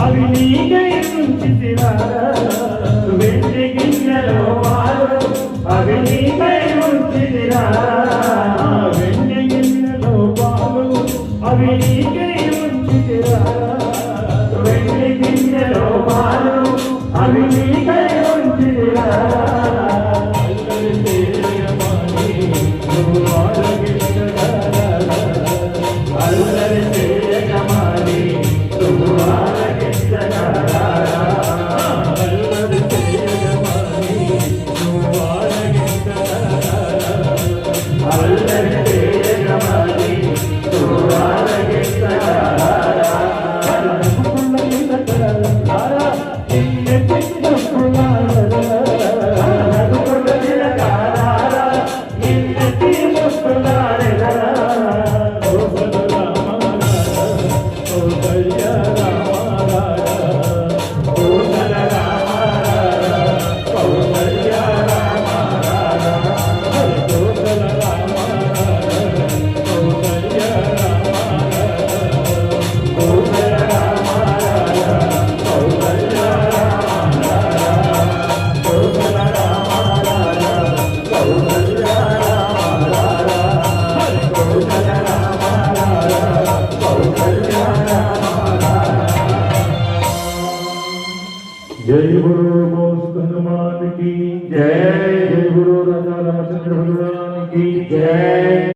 అవి నీకై ఉంచితిరా వెండి గిన్నెలో పాలు అవి నీకై ఉంచితిరా వెండి గిన్నెలో పాలు అవి నీకై ఉంచితిరా వెండి గిన్నెలో పాలు అవి నీకై